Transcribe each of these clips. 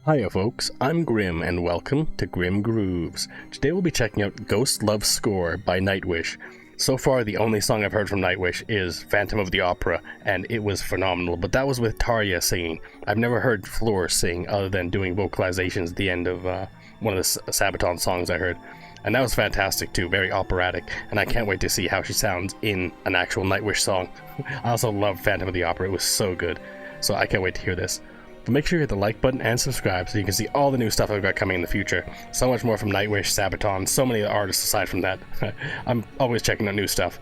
Hiya folks, I'm Grim and welcome to Grim Grooves. Today we'll be checking out Ghost Love Score by Nightwish. So far the only song I've heard from Nightwish is Phantom of the Opera, and it was phenomenal, but that was with Tarja singing. I've never heard Floor sing other than doing vocalizations at the end of one of the Sabaton songs I heard. And that was fantastic too, very operatic, and I can't wait to see how she sounds in an actual Nightwish song. I also love Phantom of the Opera, it was so good, so I can't wait to hear this. But make sure you hit the like button and subscribe so you can see all the new stuff I've got coming in the future. So much more from Nightwish, Sabaton, so many artists aside from that. I'm always checking out new stuff.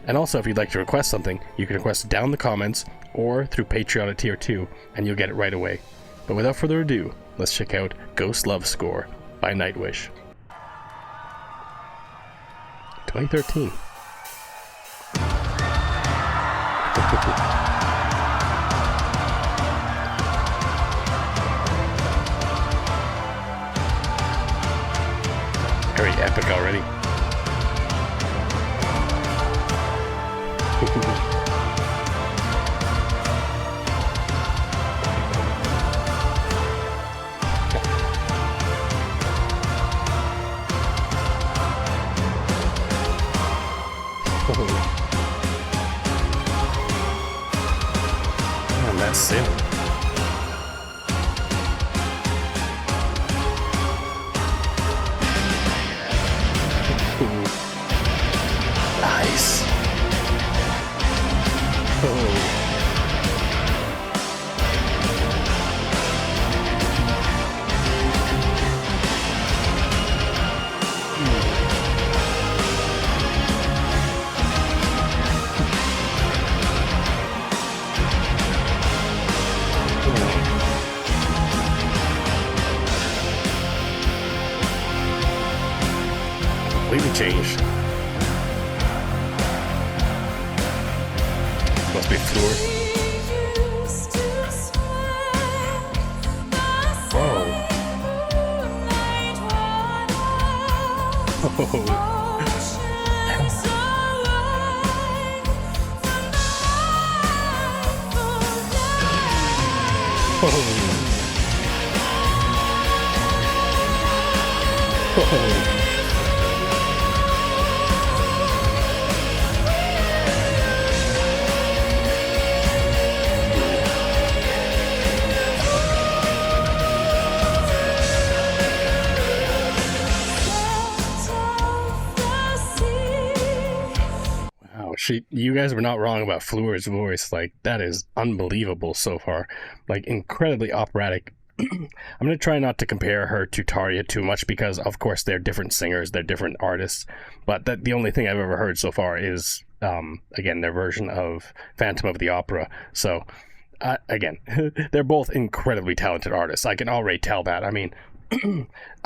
And also, if you'd like to request something, you can request it down in the comments or through Patreon at Tier 2, and you'll get it right away. But without further ado, let's check out Ghost Love Score by Nightwish. 2013. Very epic already. Man, that's it. Nice. Oh. Completely changed. Must be Floor. Whoa. Oh. Oh. You guys were not wrong about Fleur's voice. Like, that is unbelievable so far. Like, incredibly operatic. I'm going to try not to compare her to Tarja too much because, of course, they're different singers, they're different artists. But the only thing I've ever heard so far is, again, their version of Phantom of the Opera. So, again, they're both incredibly talented artists. I can already tell that. I mean,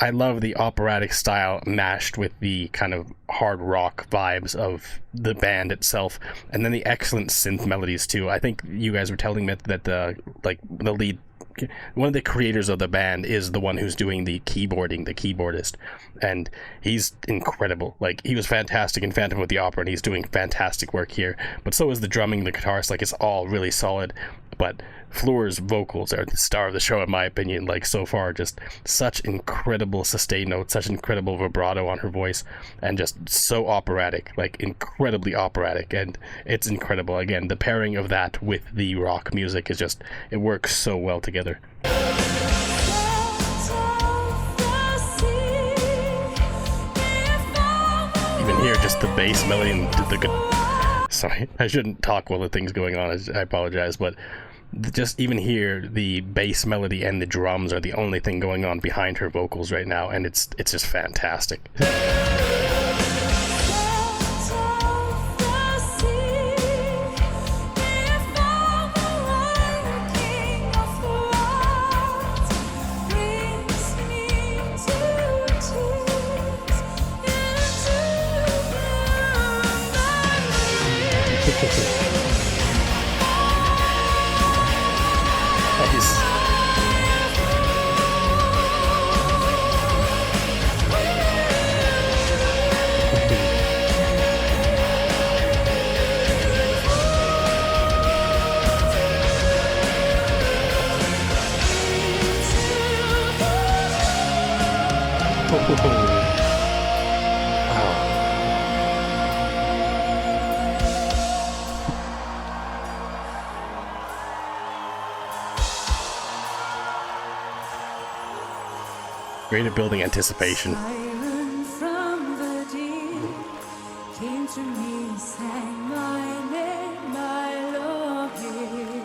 I love the operatic style mashed with the kind of hard rock vibes of the band itself, and then the excellent synth melodies too. I think you guys were telling me that the lead, one of the creators of the band, is the one who's doing the keyboarding, the keyboardist, and he's incredible. Like, he was fantastic in Phantom of the Opera, and he's doing fantastic work here. But so is the drumming, the guitarist. Like, it's all really solid. But Fleur's vocals are the star of the show, in my opinion. Like, so far, just such incredible sustain notes, such incredible vibrato on her voice, and just so operatic, like incredibly operatic, and it's incredible. Again, the pairing of that with the rock music is just, it works so well together. Even here, just the bass melody and the good. Sorry, I shouldn't talk while the thing's going on. I apologize, but just even here, the bass melody and the drums are the only thing going on behind her vocals right now, and it's just fantastic. Great at building anticipation. Siren from the deep came to me, sang my name, my love here.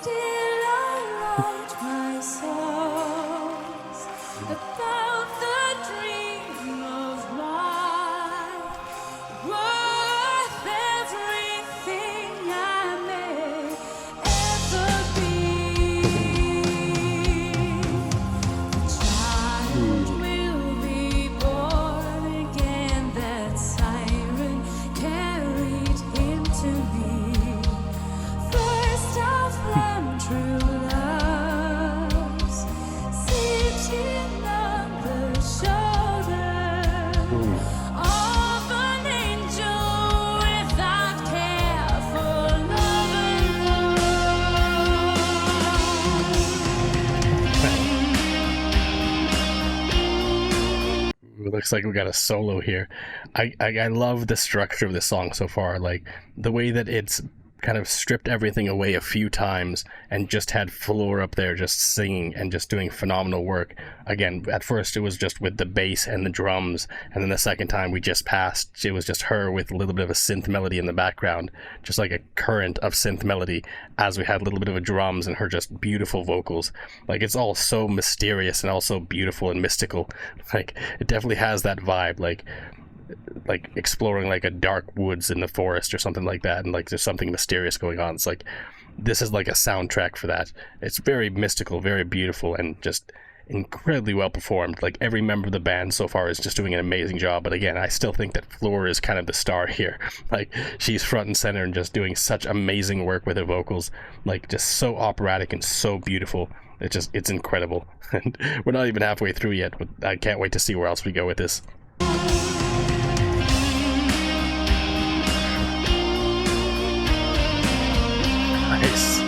Still I write my songs about the dream of mine, worth everything I may ever be. Child will be born again, that siren carried him to me. First of them true loves, sitting on the shoulder of an angel without care for love It looks like we got a solo here. I love the structure of the song so far. Like the way that it's kind of stripped everything away a few times and just had Floor up there just singing and just doing phenomenal work. Again, at first it was just with the bass and the drums, and then the second time we just passed, it was just her with a little bit of a synth melody in the background, just like a current of synth melody, as we had a little bit of a drums and her just beautiful vocals. Like it's all so mysterious and also beautiful and mystical. Like it definitely has that vibe, like exploring like a dark woods in the forest or something like that, and like there's something mysterious going on. It's like this is like a soundtrack for that. It's very mystical, very beautiful, and just incredibly well performed. Like every member of the band so far is just doing an amazing job. But again, I still think that Floor is kind of the star here. Like she's front and center and just doing such amazing work with her vocals, like just so operatic and so beautiful. It's incredible. And we're not even halfway through yet, but I can't wait to see where else we go with this. Nice.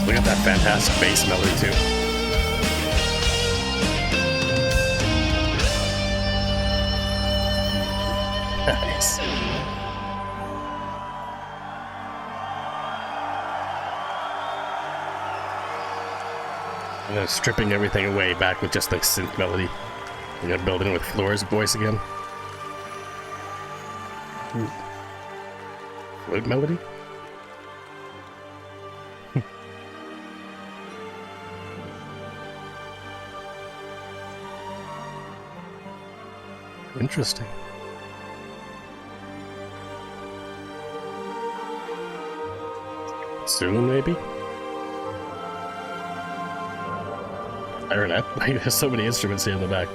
We got that fantastic bass melody too. Nice. And then stripping everything away, back with just like synth melody. We gotta build it in with Floor's voice again. Flute melody? Interesting. Soon, maybe? Clarinet? Like, there's so many instruments here in the back.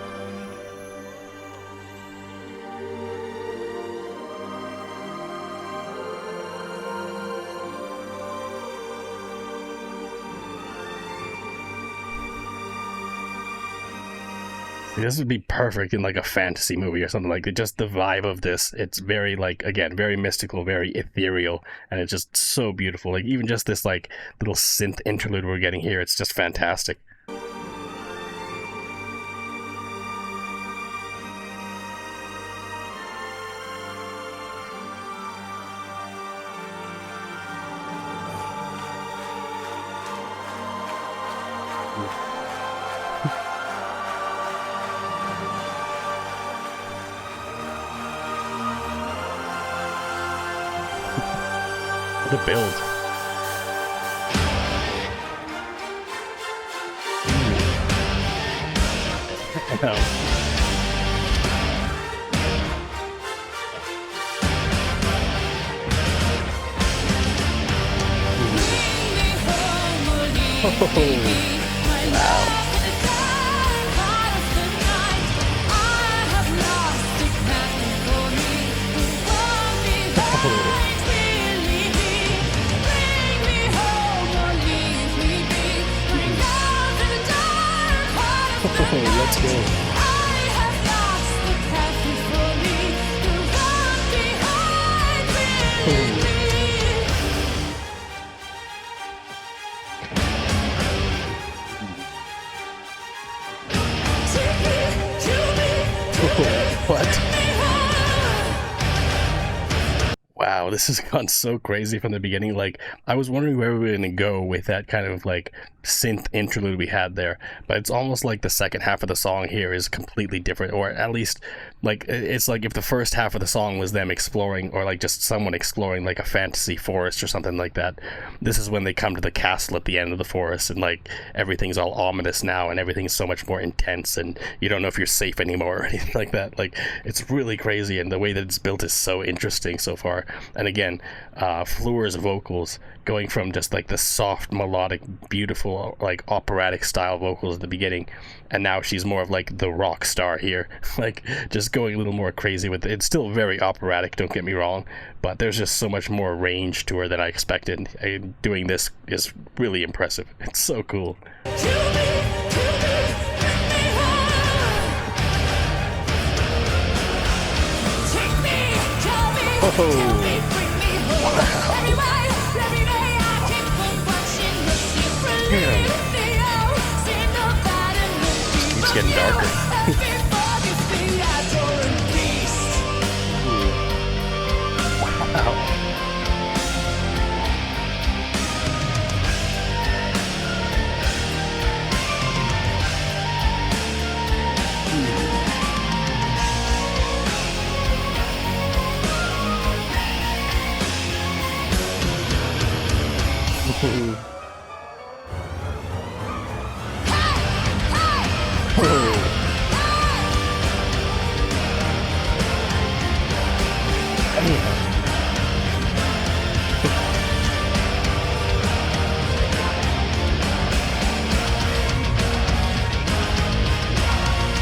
See, this would be perfect in like a fantasy movie or something like that. Just the vibe of this, it's very like, again, very mystical, very ethereal, and it's just so beautiful. Like even just this like little synth interlude we're getting here, it's just fantastic. What a build. I know. Oh, wow. Oh, let's go. What? Wow, this has gone so crazy from the beginning. Like, I was wondering where we were going to go with that kind of like synth interlude we had there, but it's almost like the second half of the song here is completely different, or at least like it's like if the first half of the song was them exploring, or like just someone exploring like a fantasy forest or something like that. This is when they come to the castle at the end of the forest, and like everything's all ominous now, and everything's so much more intense, and you don't know if you're safe anymore or anything like that. Like, it's really crazy, and the way that it's built is so interesting so far. And again, Fleur's vocals going from just like the soft, melodic, beautiful, like operatic style vocals at the beginning, and now she's more of like the rock star here, like just going a little more crazy with it. It's still very operatic, don't get me wrong, but there's just so much more range to her than I expected. Doing this is really impressive. It's so cool. Keeps getting darker. Wow.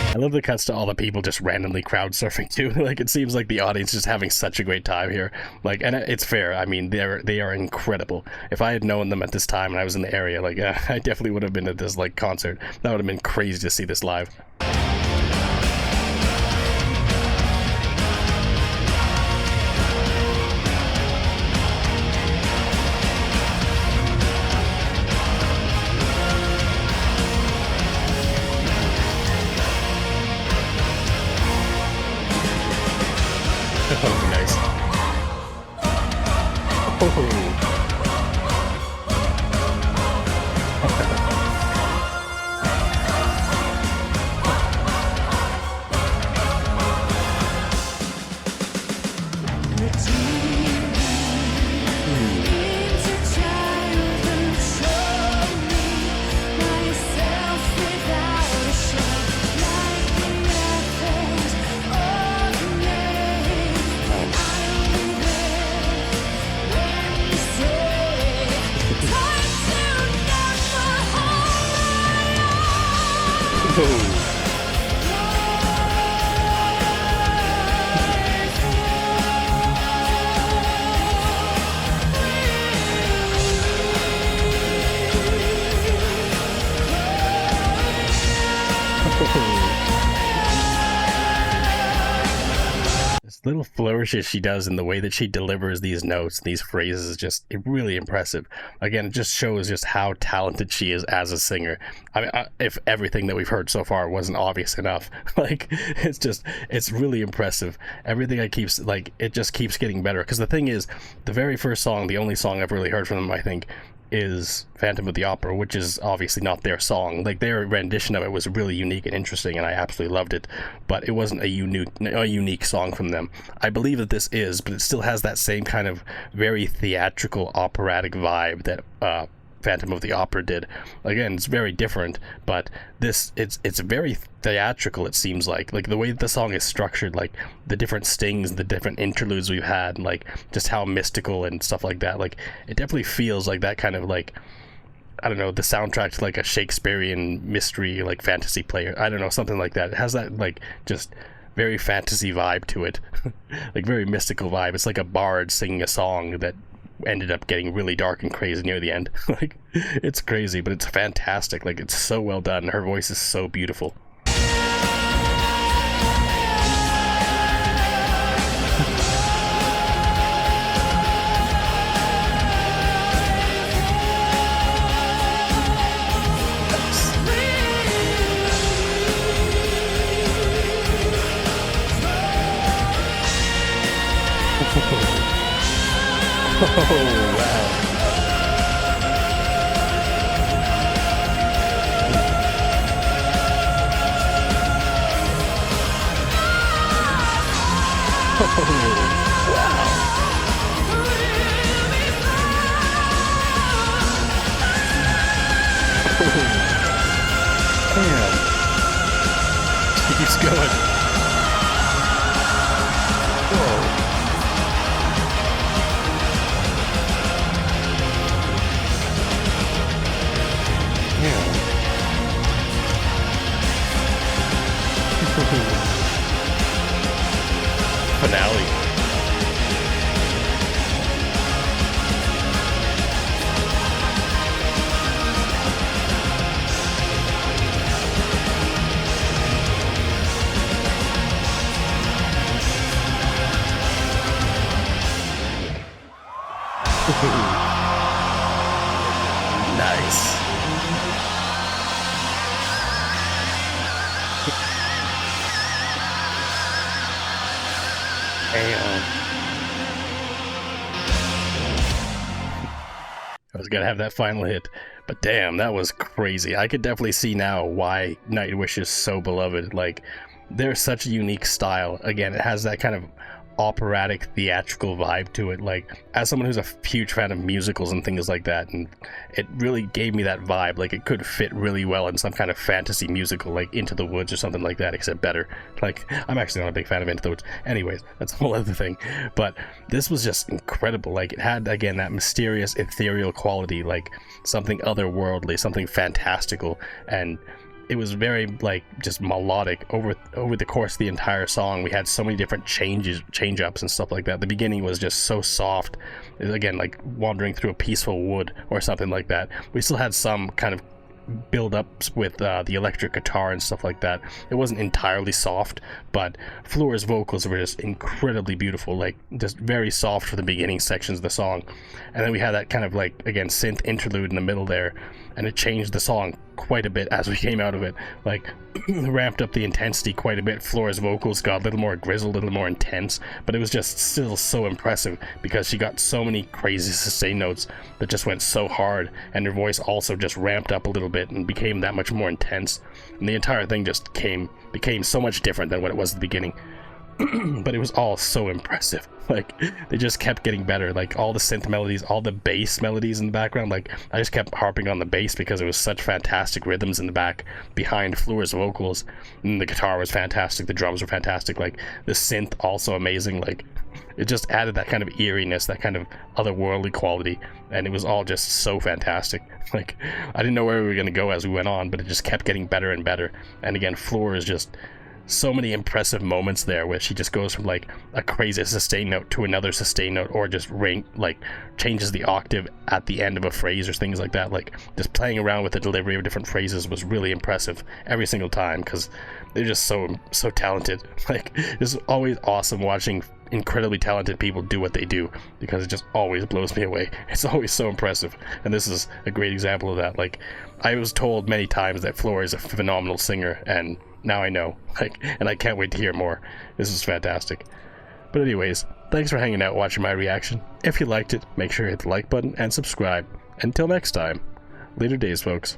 I love the cuts to all the people just randomly crowd surfing too. Like, it seems like the audience is having such a great time here. Like, and it's fair. I mean, they are incredible. If I had known them at this time and I was in the area, like, I definitely would have been at this like concert. That would have been crazy to see this live. Oh, nice. Oh. This little flourishes she does in the way that she delivers these notes, these phrases, is just really impressive. Again, it just shows just how talented she is as a singer. I mean, if everything that we've heard so far wasn't obvious enough, like, it's really impressive. Everything it just keeps getting better. Because the thing is, the very first song, the only song I've really heard from them, I think, is Phantom of the Opera, which is obviously not their song. Like, their rendition of it was really unique and interesting, and I absolutely loved it, but it wasn't a unique song from them. I believe that this is, but it still has that same kind of very theatrical, operatic vibe that Phantom of the Opera did. Again, it's very different, but it's very theatrical, it seems like the way that the song is structured, like the different stings, the different interludes we've had, and like just how mystical and stuff like that. Like, it definitely feels like that kind of, like, I don't know, the soundtrack to like a Shakespearean mystery, like fantasy play, I don't know, something like that. It has that like just very fantasy vibe to it. Like, very mystical vibe. It's like a bard singing a song that ended up getting really dark and crazy near the end. Like, it's crazy, but it's fantastic. Like, it's so well done. Her voice is so beautiful. Oh, wow. Oh, wow. Damn. She keeps going. Whoa. Yeah. Finale. Nice. Damn. I was gonna have that final hit, but damn, that was crazy. I could definitely see now why Nightwish is so beloved. Like, they're such a unique style. Again, it has that kind of operatic theatrical vibe to it. Like, as someone who's a huge fan of musicals and things like that, and it really gave me that vibe. Like, it could fit really well in some kind of fantasy musical, like Into the Woods or something like that, except better. Like, I'm actually not a big fan of Into the Woods. Anyways, that's a whole other thing. But this was just incredible. Like, it had, again, that mysterious, ethereal quality, like something otherworldly, something fantastical, and it was very, like, just melodic over the course of the entire song. We had so many different change ups and stuff like that. The beginning was just so soft, again, like wandering through a peaceful wood or something like that. We still had some kind of build ups with the electric guitar and stuff like that. It wasn't entirely soft, but Floor's vocals were just incredibly beautiful, like just very soft for the beginning sections of the song. And then we had that kind of, like, again, synth interlude in the middle there, and it changed the song quite a bit as we came out of it. Like, ramped up the intensity quite a bit. Floor's vocals got a little more grizzled, a little more intense, but it was just still so impressive because she got so many crazy sustain notes that just went so hard, and her voice also just ramped up a little bit and became that much more intense, and the entire thing just became so much different than what it was at the beginning. But it was all so impressive. Like, they just kept getting better. Like, all the synth melodies, all the bass melodies in the background, like, I just kept harping on the bass because it was such fantastic rhythms in the back behind Floor's vocals, and the guitar was fantastic, the drums were fantastic, like, the synth also amazing. Like, it just added that kind of eeriness, that kind of otherworldly quality, and it was all just so fantastic. Like, I didn't know where we were going to go as we went on, but it just kept getting better and better. And again, Floor is just so many impressive moments there where she just goes from, like, a crazy sustain note to another sustain note, or just changes the octave at the end of a phrase or things like that. Like, just playing around with the delivery of different phrases was really impressive every single time, because they're just so talented. Like, it's always awesome watching incredibly talented people do what they do, because it just always blows me away. It's always so impressive, and this is a great example of that. Like, I was told many times that Floor is a phenomenal singer, and now I know. Like, and I can't wait to hear more. This is fantastic. But anyways, thanks for hanging out watching my reaction. If you liked it, make sure you hit the like button and subscribe. Until next time, later days, folks.